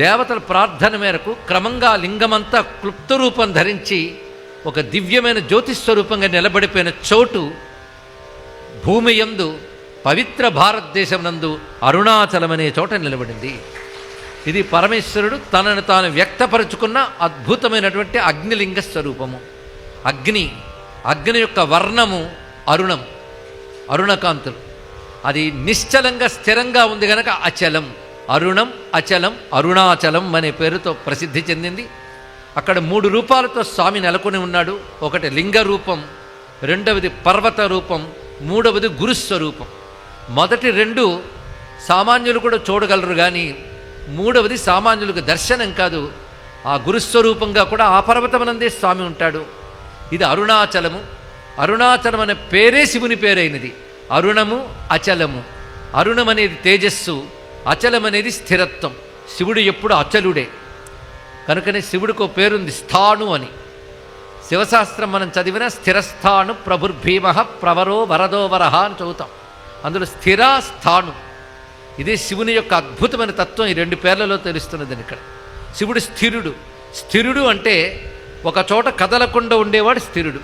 దేవతల ప్రార్థన మేరకు క్రమంగా లింగమంతా క్లుప్త రూపం ధరించి ఒక దివ్యమైన జ్యోతిస్వరూపంగా నిలబడిపోయిన చోటు భూమి యందు పవిత్ర భారతదేశం నందు అరుణాచలం అనే చోట నిలబడింది. ఇది పరమేశ్వరుడు తనను తాను వ్యక్తపరుచుకున్న అద్భుతమైనటువంటి అగ్నిలింగ స్వరూపము. అగ్ని యొక్క వర్ణము అరుణం, అరుణకాంతులు. అది నిశ్చలంగా స్థిరంగా ఉంది కనుక అచలం, అరుణం అచలం అరుణాచలం అనే పేరుతో ప్రసిద్ధి చెందింది. అక్కడ 3 రూపాలతో స్వామి నెలకొని ఉన్నాడు. ఒకటి లింగ రూపం, రెండవది పర్వత రూపం, మూడవది గురుస్వరూపం. మొదటి 2 సామాన్యులు కూడా చూడగలరు, కానీ మూడవది సామాన్యులకు దర్శనం కాదు. ఆ గురుస్వరూపంగా కూడా ఆ పర్వతమనందే స్వామి ఉంటాడు. ఇది అరుణాచలము. అరుణాచలం అనే పేరే శివుని పేరైనది. అరుణము అచలము. అరుణం అనేది తేజస్సు, అచలం అనేది స్థిరత్వం. శివుడు ఎప్పుడు అచలుడే కనుకనే శివుడికి ఒక పేరుంది స్థాణు అని. శివశాస్త్రం మనం చదివిన స్థిరస్థాణు ప్రభుర్భీమ ప్రవరో వరదో వరహ అని చదువుతాం. అందులో స్థిర స్థాణు, ఇదే శివుని యొక్క అద్భుతమైన తత్వం ఈ 2 పేర్లలో తెలుస్తున్నదని. ఇక్కడ శివుడు స్థిరుడు. స్థిరుడు అంటే ఒక చోట కదలకుండా ఉండేవాడు స్థిరుడు.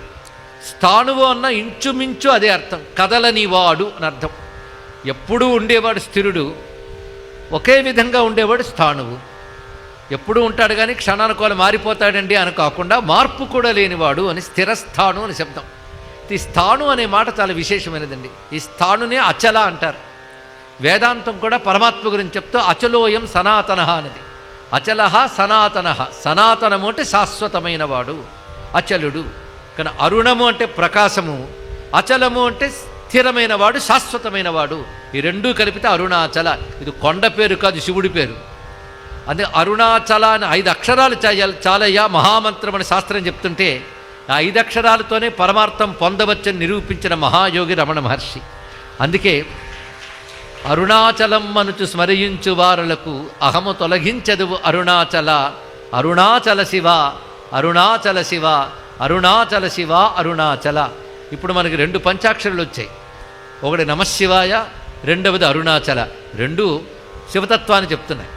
స్థాణువు అన్న ఇంచుమించు అదే అర్థం, కదలనివాడు అని అర్థం. ఎప్పుడూ ఉండేవాడు స్థిరుడు, ఒకే విధంగా ఉండేవాడు స్థాణువు. ఎప్పుడూ ఉంటాడు కానీ క్షణానుకోలు మారిపోతాడండి అని కాకుండా మార్పు కూడా లేనివాడు అని స్థిరస్థాణు అని శబ్దం. ఈ స్థాణు అనే మాట చాలా విశేషమైనదండి. ఈ స్థాణునే అచల అంటారు. వేదాంతం కూడా పరమాత్మ గురించి చెప్తూ అచలోయం సనాతన అన్నది. అచల సనాతన. సనాతనము అంటే శాశ్వతమైన వాడు, అచలుడు. కానీ అరుణము అంటే ప్రకాశము, అచలము అంటే స్థిరమైన వాడు, శాశ్వతమైన వాడు. ఈ 2 కలిపితే అరుణాచల. ఇది కొండ పేరు కాదు, శివుడి పేరు. అదే అరుణాచల అని 5 అక్షరాలు చాలయ్యా మహామంత్రం అని శాస్త్రం చెప్తుంటే ఆ 5 అక్షరాలతోనే పరమార్థం పొందవచ్చని నిరూపించిన మహాయోగి రమణ మహర్షి. అందుకే అరుణాచలం మనుచు స్మరించు వారులకు అహము తొలగించదువు అరుణాచల. అరుణాచల శివ, అరుణాచల శివ, అరుణాచల శివ, అరుణాచల. ఇప్పుడు మనకి 2 పంచాక్షరాలు వచ్చాయి. ఒకటి నమశివాయ, రెండవది అరుణాచల. 2 శివతత్వాన్ని చెప్తున్నాయి.